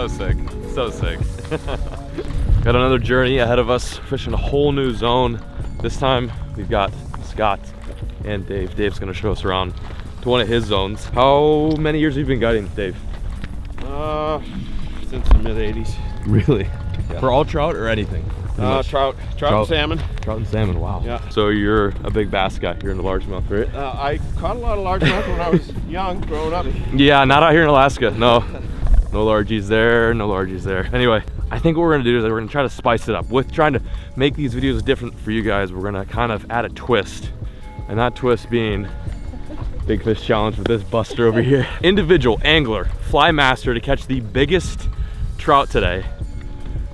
So sick. So sick. Got another journey ahead of us, fishing a whole new zone. This time we've got Scott and Dave. Dave's gonna show us around to one of his zones. How many years have you been guiding, Dave? Since the mid-80s. Really? Yeah. For all trout or anything? Trout and salmon. Trout and salmon, wow. Yeah. So you're a big bass guy. You're in the largemouth, right? I caught a lot of largemouth when I was young, growing up. Yeah, not out here in Alaska, no. No largies there, no largies there. Anyway, I think what we're gonna do is we're gonna try to spice it up. With trying to make these videos different for you guys, we're gonna kind of add a twist. And that twist being Big Fish Challenge with this buster over here. Individual angler, fly master to catch the biggest trout today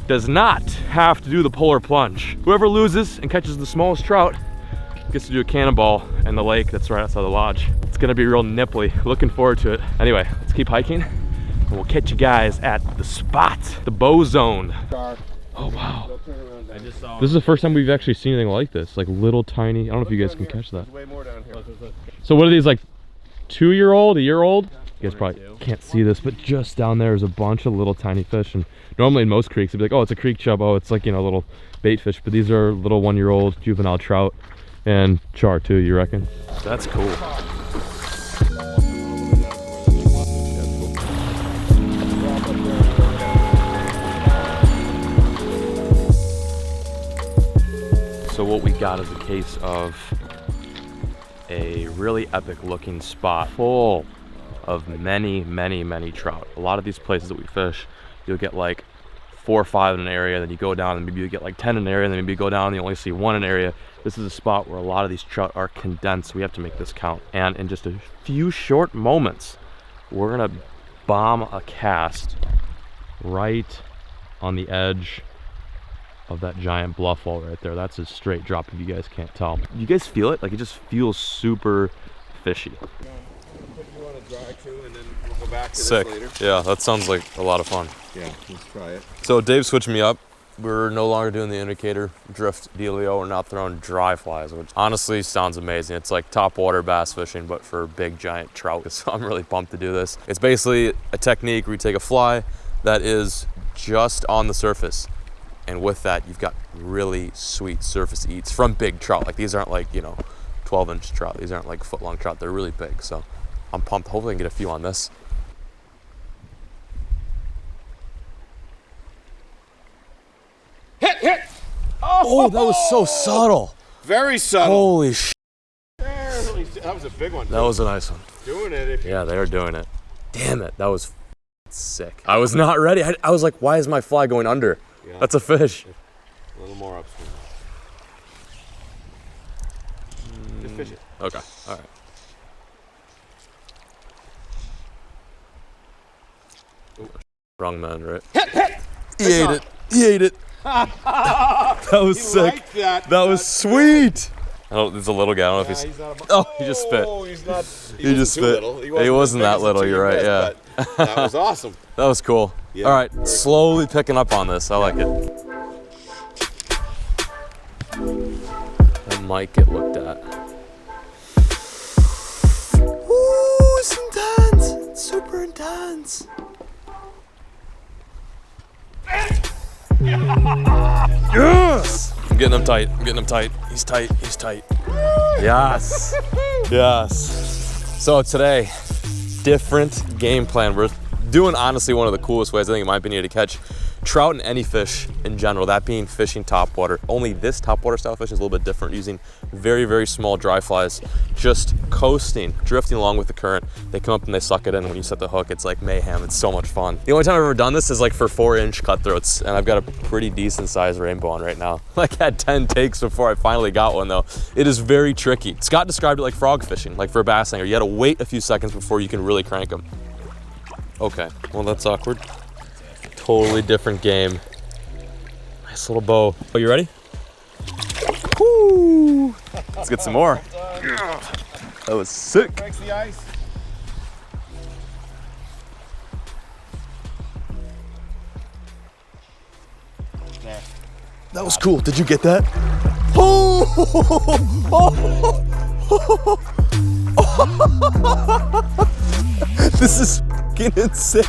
does not have to do the polar plunge. Whoever loses and catches the smallest trout gets to do a cannonball in the lake that's right outside the lodge. It's gonna be real nipply. Looking forward to it. Anyway, let's keep hiking and we'll catch you guys at the spot, the bow zone. Oh wow. This is the first time we've actually seen anything like this. Like little tiny, I don't know if you guys can catch that. Way more down here. So what are these, like 2-year-old, a year old? You guys probably can't see this, but just down there is a bunch of little tiny fish. And normally in most creeks, it'd be like, oh, it's a creek chub. Oh, it's like, you know, little bait fish. But these are little 1-year-old juvenile trout and char too, you reckon? That's cool. So what we got is a case of a really epic looking spot full of many trout. A lot of these places that we fish, you'll get like 4 or 5 in an area, then you go down and maybe you get like 10 in an area, and then maybe you go down and you only see 1 in an area. This is a spot where a lot of these trout are condensed. We have to make this count. And in just a few short moments, we're gonna bomb a cast right on the edge of that giant bluff wall right there. That's a straight drop if you guys can't tell. You guys feel it? Like it just feels super fishy. Sick. Yeah, that sounds like a lot of fun. Yeah, let's try it. So Dave switched me up. We're no longer doing the indicator drift dealio. We're now throwing dry flies, which honestly sounds amazing. It's like top water bass fishing, but for big giant trout. So I'm really pumped to do this. It's basically a technique where you take a fly that is just on the surface, and with that you've got really sweet surface eats from big trout. Like these aren't like, you know, 12-inch trout. These aren't like foot-long trout. They're really big. So I'm pumped. Hopefully I can get a few on this. Hit! Oh, that was so subtle. Very subtle. Holy sh! That was a big one. That was a nice one. Doing it. Yeah, they are doing it. Damn it, that was sick. I was not ready. I was like, why is my fly going under? Yeah. That's a fish. A little more upstream. Just fish it. Okay, all right. Ooh. Wrong man, right? He ate it. He ate it. That was sick. That was sweet. Oh, there's a little guy. I don't know if he's. He just spit. He just spit. He wasn't that little. You're right. Yeah. That was awesome. That was cool. Yeah. All right, slowly picking up on this. I like it. That might get looked at. Ooh, it's intense. It's super intense. Yes! I'm getting him tight. I'm getting him tight. He's tight. He's tight. Yes. Yes. So today, different game plan. We're doing honestly one of the coolest ways, I think in my opinion, to catch trout and any fish in general, that being fishing topwater. Only this topwater style fishing is a little bit different, using very small dry flies, just coasting, drifting along with the current. They come up and they suck it in. When you set the hook, it's like mayhem. It's so much fun. The only time I've ever done this is like for 4-inch cutthroats, and I've got a pretty decent sized rainbow on right now. Like had 10 takes before I finally got one though. It is very tricky. Scott described it like frog fishing, like for a bass angler. You gotta wait a few seconds before you can really crank them. Okay, well that's awkward. Totally different game. Nice little bow. Oh, you ready? Woo! Let's get some more. That was sick. Breaks the ice. There. That was cool. Did you get that? Oh! This is fucking insane.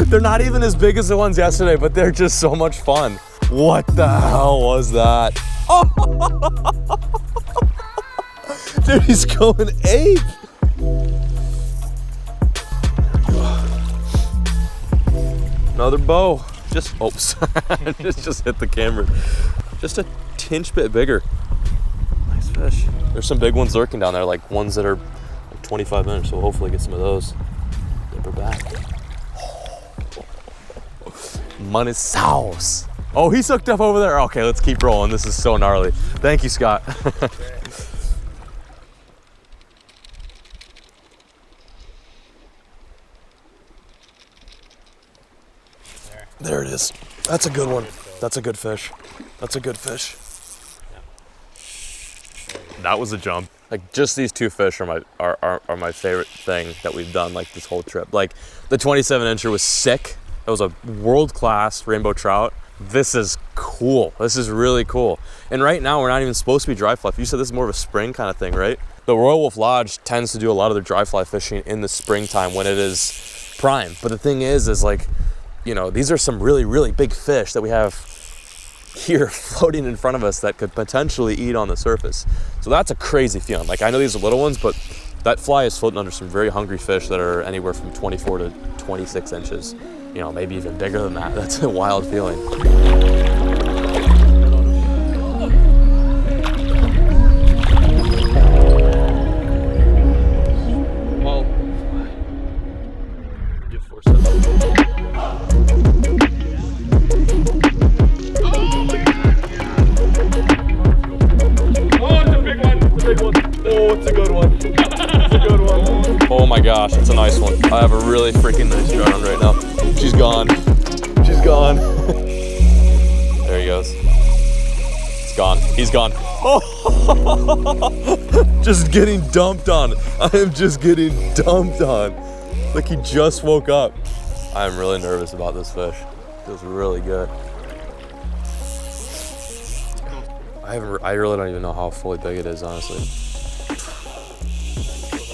They're not even as big as the ones yesterday, but they're just so much fun. What the hell was that? Oh! Dude, he's going ape. Another bow. Just, oops, just hit the camera. Just a tinge bit bigger. Nice fish. There's some big ones lurking down there, like ones that are like 25 inches, so we'll hopefully get some of those. Get her back. Money sauce. Oh, he's hooked up over there. Okay, let's keep rolling. This is so gnarly. Thank you, Scott. There it is. That's a good one. That's a good fish. That's a good fish. That was a jump. Like, just these two fish are my favorite thing that we've done like this whole trip. Like, the 27-incher was sick. It was a world-class rainbow trout. This is cool. This is really cool. And right now we're not even supposed to be dry fly. You said this is more of a spring kind of thing, right? The Royal Wolf Lodge tends to do a lot of their dry fly fishing in the springtime when it is prime. But the thing is like, you know, these are some really, really big fish that we have here floating in front of us that could potentially eat on the surface. So that's a crazy feeling. Like, I know these are little ones, but that fly is floating under some very hungry fish that are anywhere from 24 to 26 inches. You know, maybe even bigger than that. That's a wild feeling. Oh my gosh, it's a nice one. I have a really freaking nice trout on right now. She's gone. She's gone. There he goes. It's gone. He's gone. Oh! Just getting dumped on. I am just getting dumped on. Like, he just woke up. I'm really nervous about this fish. Feels really good. I really don't even know how fully big it is, honestly.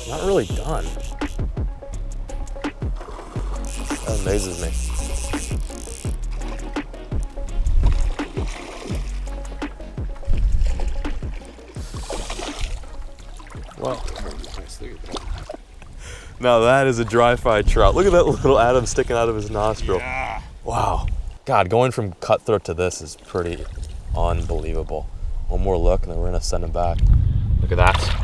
Not really done. That amazes me. Wow. Now that is a dry fly trout. Look at that little atom sticking out of his nostril. Yeah. Wow. God, going from cutthroat to this is pretty unbelievable. One more look and then we're gonna send him back. Look at that.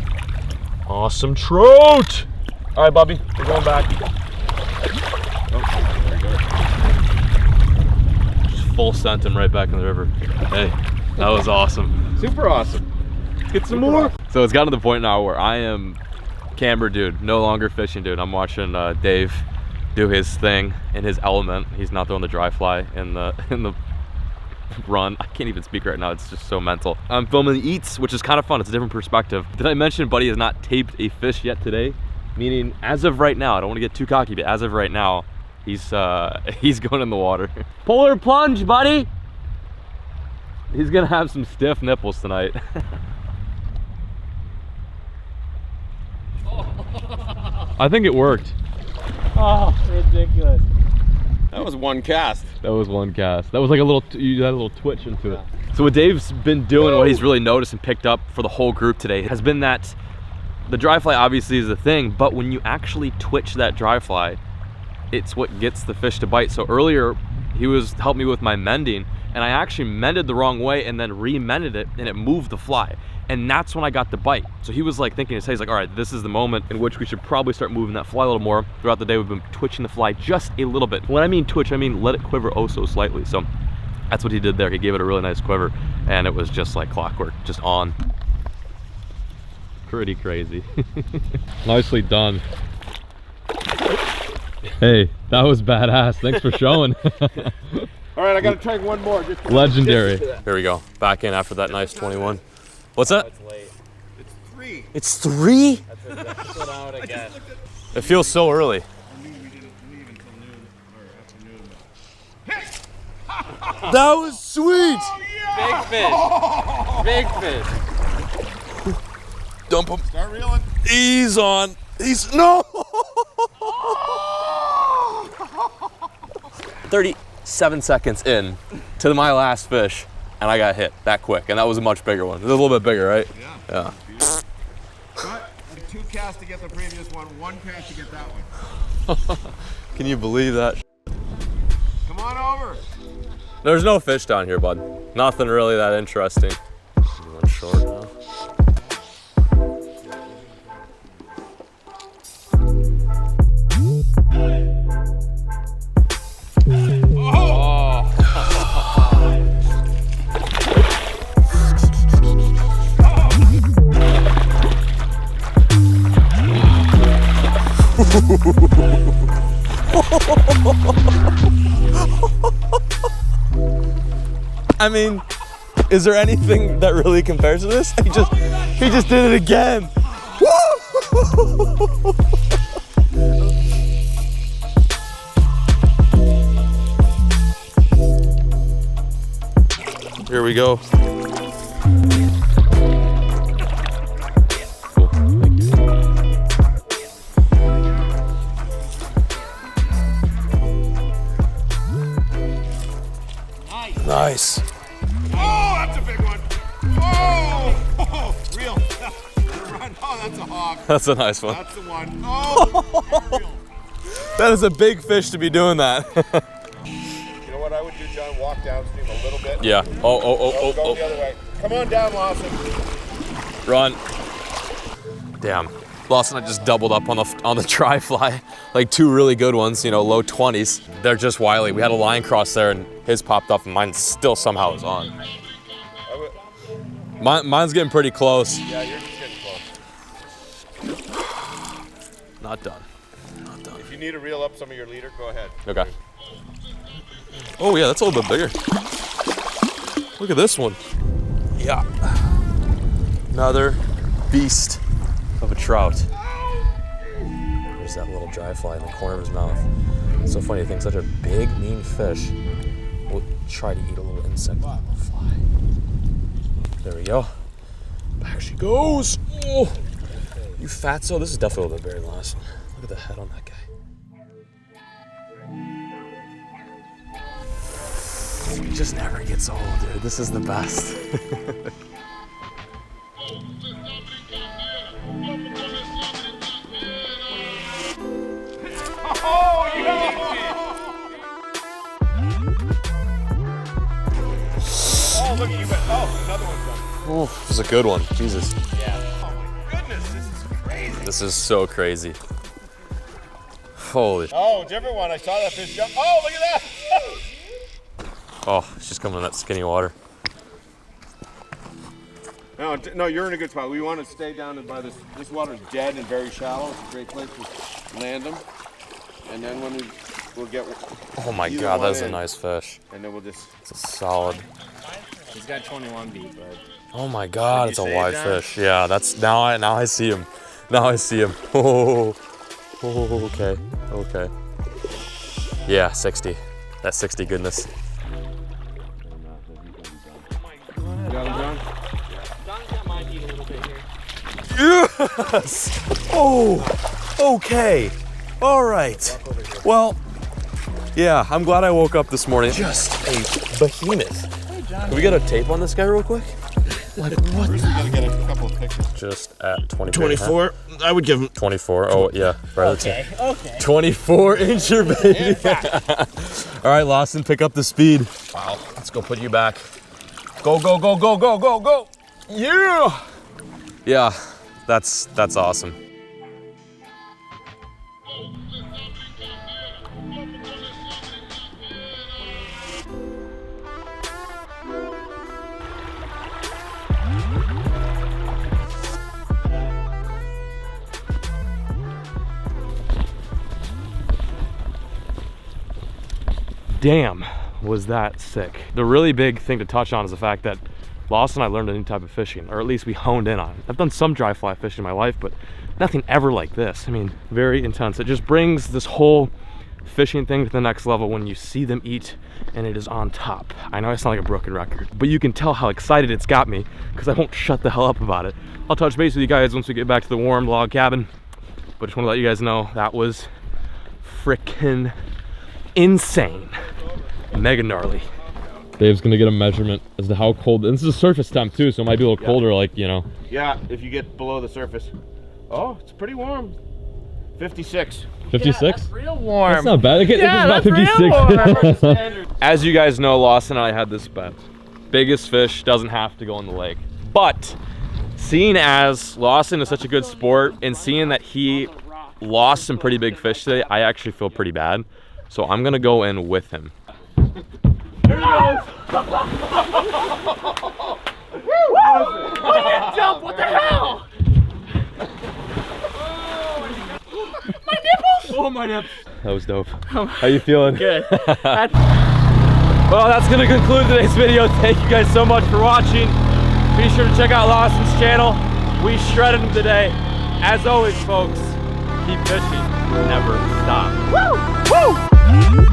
Awesome trout! All right, Bobby, we're going back. Oh, there you go. Just full sent him right back in the river. Hey, that was awesome. Super awesome. Get some more. So it's gotten to the point now where I am camber dude, no longer fishing dude. I'm watching Dave do his thing in his element. He's not throwing the dry fly in the run. I can't even speak right now. It's just so mental. I'm filming the eats, which is kind of fun. It's a different perspective. Did I mention Buddy has not taped a fish yet today? Meaning, as of right now, I don't want to get too cocky, but as of right now, he's going in the water. Polar plunge, buddy. He's gonna have some stiff nipples tonight. I think it worked. Oh, ridiculous. That was one cast. That was one cast. That was like a little, you had a little twitch into it. So what Dave's been doing, what he's really noticed and picked up for the whole group today has been that the dry fly obviously is the thing, but when you actually twitch that dry fly, it's what gets the fish to bite. So earlier, he was helping me with my mending, and I actually mended the wrong way and then re-mended it, and it moved the fly. And that's when I got the bite. So he was like thinking, he's like, all right, this is the moment in which we should probably start moving that fly a little more. Throughout the day, we've been twitching the fly just a little bit. When I mean twitch, I mean let it quiver oh so slightly. So that's what he did there. He gave it a really nice quiver, and it was just like clockwork, just on. Pretty crazy. Nicely done. Hey, that was badass. Thanks for showing. All right, I gotta try one more. Just legendary. Here we go. Back in after that nice 21. What's that? It's late. It's 3. It's 3? That's put out again. It feels so early. I knew we didn't leave until noon or afternoon. That was sweet. Oh, yeah! Big fish. Big fish. Dump him. Start reeling. He's on. He's no. 37 seconds in to my last fish, and I got hit that quick, and that was a much bigger one. It was a little bit bigger, right? Yeah. But 2 casts to get the previous one, 1 cast to get that one. Can you believe that? Come on over. There's no fish down here, bud. Nothing really that interesting. One short now. I mean, is there anything that really compares to this? He just did it again. Here we go. Nice. Oh, that's a big one. Oh, real. Run. Oh, that's a hog. That's a nice one. That's the one. Oh, real. That is a big fish to be doing that. You know what I would do, John? Walk downstream a little bit. Yeah. Go the other way. Come on down, Lawson. Run. Damn. Lawson and I just doubled up on the dry fly. Like 2 really good ones, you know, low 20s. They're just wily. We had a line cross there and his popped up and mine still somehow is on. Mine's getting pretty close. Yeah, you're just getting close. Not done. Not done. If you need to reel up some of your leader, go ahead. Okay. Oh yeah, that's a little bit bigger. Look at this one. Yeah. Another beast of a trout. There's that little dry fly in the corner of his mouth. It's so funny to think such a big, mean fish will try to eat a little insect on the fly. There we go. Back she goes. Oh, you fatso. This is definitely a little bit bigger than the last one. Look at the head on that guy. He just never gets old, dude. This is the best. Oh, yeah! Oh, look at you. Oh, another one's done. Oh, this is a good one. Jesus. Yeah. Oh, my goodness. This is crazy. This is so crazy. Holy. Oh, different one. I saw that fish jump. Oh, look at that. Oh, she's coming in that skinny water. No, you're in a good spot. We want to stay down by this. This water's dead and very shallow. It's a great place to land them. And then when we'll get. Oh my God, that's a nice fish. And then we'll just. It's a solid. He's got 21 beat, but. Oh my God, it's a say wide that? fish. Yeah, that's now I see him. Now I see him. Oh, okay, okay. Yeah, 60. That's 60 goodness. You got him, John? John's got my beat a little bit here. Yes. Oh, okay. All right. Well, yeah, I'm glad I woke up this morning. Just a behemoth. Hey, John. Can we get a tape on this guy real quick? Like what? First, we gotta get a couple of pictures. Just at 24. 24. I would give him. 24. Oh yeah. Right. Okay, okay. 24-incher, baby. All right, Lawson, pick up the speed. Wow. Let's go put you back. Go, go, go, go, go, go, go. Yeah. Yeah, that's awesome. Damn, was that sick. The really big thing to touch on is the fact that Lawson and I learned a new type of fishing, or at least we honed in on it. I've done some dry fly fishing in my life, but nothing ever like this. I mean, very intense. It just brings this whole fishing thing to the next level when you see them eat and it is on top. I know I sound like a broken record, but you can tell how excited it's got me because I won't shut the hell up about it. I'll touch base with you guys once we get back to the warm log cabin, but just want to let you guys know that was frickin' insane. mega gnarly. Dave's gonna get a measurement as to how cold. And this is a surface temp too, so it might be a little colder, like, you know. Yeah, if you get below the surface. Oh, it's pretty warm. 56. 56? Yeah, that's real warm. That's not bad. It's about real 56. warm. As you guys know, Lawson and I had this bet. Biggest fish doesn't have to go in the lake. But seeing as Lawson is such a good sport and seeing that he lost some pretty big fish today, I actually feel pretty bad. So I'm gonna go in with him. Here he goes. I didn't jump. What the hell? My nipples. Oh, my nipples. That was dope. How you feeling? Good. Well, that's gonna conclude today's video. Thank you guys so much for watching. Be sure to check out Lawson's channel. We shredded him today. As always, folks, keep fishing. Never stop. Woo! Woo!